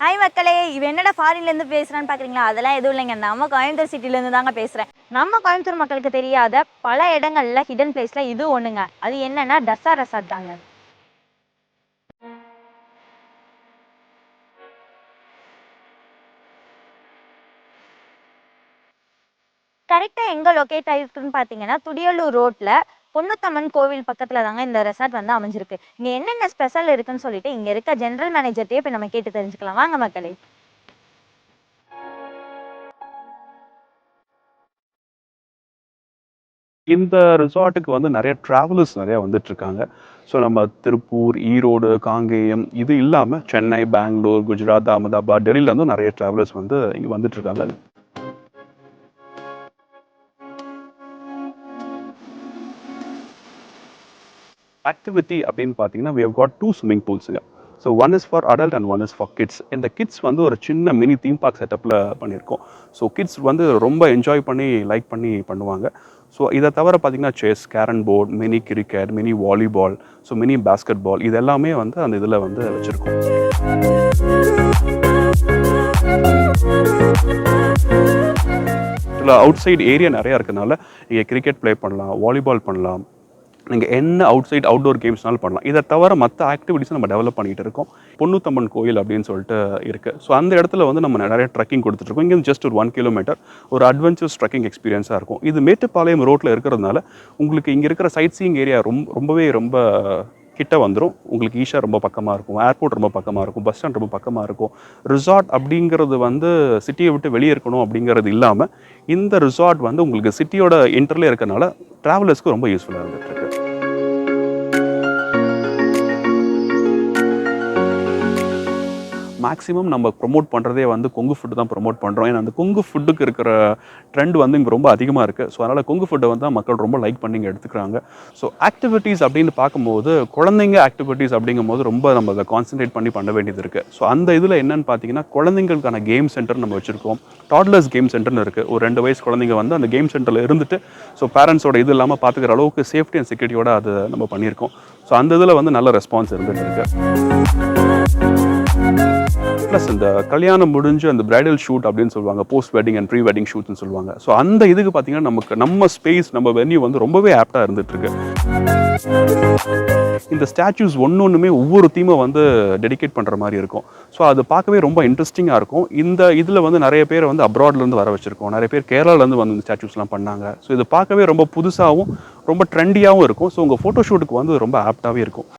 Hi மக்களே, இவன் என்னடா ஃபாரின்லேருந்து பேசுகிறான்னு பார்க்குறீங்களா? அதெல்லாம் எதுவும் இல்லைங்க. நம்ம கோயம்புத்தூர் சிட்டிலேருந்து தாங்க பேசுகிறேன். நம்ம கோயம்புத்தூர் மக்களுக்கு தெரியாத பல இடங்களில் ஹிடன் பிளேஸில் இது ஒன்றுங்க. அது என்னன்னா டஸ்ஸா ரெசார்ட் தாங்க. கரெக்டாக எங்கே லொக்கேட் ஆகிருக்குன்னு பார்த்தீங்கன்னா, துடியலூர் ரோட்டில் பொன்னுத்தம்மன் கோவில் பக்கத்தில் தாங்க இந்த ரெசார்ட் வந்து அமைஞ்சிருக்கு. இங்கே என்னென்ன ஸ்பெஷல் இருக்குன்னு சொல்லிட்டு இங்கே இருக்க ஜென்ரல் மேனேஜர்கிட்டே இப்போ நம்ம கேட்டு தெரிஞ்சுக்கலாம். வாங்க மக்களே. இந்த ரிசார்ட்டுக்கு வந்து நெறைய ட்ராவலர்ஸ் நெறைய வந்துட்டுருக்காங்க. ஸோ நம்ம திருப்பூர், ஈரோடு, காங்கேயம் இது இல்லாம சென்னை, பெங்களூர், குஜராத், அகமதாபாத், டெல்லியிலேருந்தும் நெறைய ட்ராவலர்ஸ் வந்து இங்க வந்துட்டுருக்காங்க. ஆக்டிவிட்டி அப்படின்னு பார்த்தீங்கன்னா, வி ஹவ் காட் 2 ஸ்விம்மிங் பூல்ஸுங்க. So one is for adult and one is for kids. இந்த கிட்ஸ் வந்து ஒரு சின்ன மினி தீம் பார்க் செட்டப்பில் பண்ணியிருக்கோம். ஸோ கிட்ஸ் வந்து ரொம்ப என்ஜாய் பண்ணி, லைக் பண்ணி பண்ணுவாங்க. ஸோ இதை தவிர பார்த்தீங்கன்னா, chess, carrom board, mini cricket, mini volleyball, so mini basketball இது எல்லாமே வந்து அந்த இதில் வந்து வச்சுருக்கோம். இதில் அவுட் சைடு ஏரியா நிறையா இருக்கனால இங்கே கிரிக்கெட் ப்ளே பண்ணலாம், வாலிபால் பண்ணலாம், நீங்கள் என்ன அவுட் சைட் அவுட்டோர் கேம்ஸ்னாலும் பண்ணலாம். இதை தவிர மற்ற ஆக்டிவிட்டிஸும் நம்ம டெவலப் பண்ணிகிட்டு இருக்கோம். பொன்னுத்தம்மன் கோயில் அப்படின்னு சொல்லிட்டு இருக்குது. ஸோ அந்த இடத்துல வந்து நம்ம நிறைய ட்ரெக்கிங் கொடுத்துட்ருக்கோம். இங்கேருந்து ஜஸ்ட் ஒரு 1 கிலோமீட்டர் ஒரு அட்வென்ச்சர்ஸ் ட்ரெக்கிங் எக்ஸ்பீரியன்ஸாக இருக்கும். இது மேட்டுப்பாளையம் ரோட்டில் இருக்கிறதுனால உங்களுக்கு இங்கே இருக்கிற சைட் சீயிங் ஏரியா ரொம்ப கிட்ட வந்துடும். உங்களுக்கு ஈஷா ரொம்ப பக்கமாக இருக்கும், ஏர்போர்ட் ரொம்ப பக்கமாக இருக்கும், பஸ் ஸ்டாண்ட் ரொம்ப பக்கமாக இருக்கும். ரிசார்ட் அப்படிங்கிறது வந்து சிட்டியை விட்டு வெளியே இருக்கணும் அப்படிங்கிறது இல்லாமல் இந்த ரிசார்ட் வந்து உங்களுக்கு சிட்டியோட இன்டர்லே இருக்கனால ட்ராவலர்ஸ்க்கு ரொம்ப யூஸ்ஃபுல்லாக இருந்துகிட்ருக்கு. மேக்ஸிமம் நம்ம ப்ரொமோட் பண்ணுறதே வந்து கொங்கு ஃபுட்டு தான் ப்ரொமோட் பண்ணுறோம். ஏன்னா அந்த கொங்கு ஃபுட்டுக்கு இருக்கிற ட்ரெண்ட் வந்து இங்கே ரொம்ப அதிகமாக இருக்குது. ஸோ அதனால் கொங்கு ஃபுட்டை வந்து தான் மக்கள் ரொம்ப லைக் பண்ணி இங்கே எடுத்துக்கிறாங்க. ஸோ ஆக்டிவிட்டீஸ் அப்படின்னு பார்க்கும்போது குழந்தைங்க ஆக்டிவிட்டீஸ் அப்படிங்கும்போது ரொம்ப நம்ம அதை கான்சன்ட்ரேட் பண்ண வேண்டியது இருக்குது. ஸோ அந்த இதில் என்னென்னு பார்த்தீங்கன்னா, குழந்தைங்களுக்கான கேம் சென்டர் நம்ம வச்சுருக்கோம். டாட்லர்ஸ் கேம் சென்டர்னு இருக்குது. ஒரு 2 வயசு குழந்தைங்க வந்து அந்த கேம் சென்டரில் இருந்துட்டு ஸோ பேரண்ட்ஸோட இது இல்லாமல் பார்த்துக்கிற அளவுக்கு சேஃப்டி அண்ட் செக்யூரிட்டியோட அது நம்ம பண்ணியிருக்கோம். ஸோ அந்த இதில் வந்து நல்ல ரெஸ்பான்ஸ் இருந்துகிட்டு இருக்குது. ப்ளஸ் இந்த கல்யாணம் முடிஞ்சு அந்த பிரைடல் ஷூட் அப்படின்னு சொல்லுவாங்க, post wedding and pre wedding ஷூட்னு சொல்லுவாங்க. ஸோ அந்த இதுக்கு பார்த்தீங்கன்னா நம்ம ஸ்பேஸ் நம்ம வென்யூ வந்து ரொம்பவே ஆப்டாக இருந்துகிட்ருக்கு. இந்த ஸ்டாச்சூஸ் ஒன்றுமே ஒவ்வொரு தீமை வந்து டெடிகேட் பண்ணுற மாதிரி இருக்கும். ஸோ அது பார்க்கவே ரொம்ப இன்ட்ரெஸ்டிங்காக இருக்கும். இந்த இதில் வந்து நிறைய பேர் வந்து அப்ராட்லேருந்து வர வச்சுருக்கோம். நிறைய பேர் கேரளாலேருந்து வந்து இந்த ஸ்டாச்சூஸ்லாம் பண்ணாங்க. ஸோ இது பார்க்கவே ரொம்ப புதுசாகவும் ரொம்ப ட்ரெண்டியாகவும் இருக்கும். ஸோ உங்கள் ஃபோட்டோ ஷூட்டுக்கு வந்து ரொம்ப ஆப்டாகவே இருக்கும்.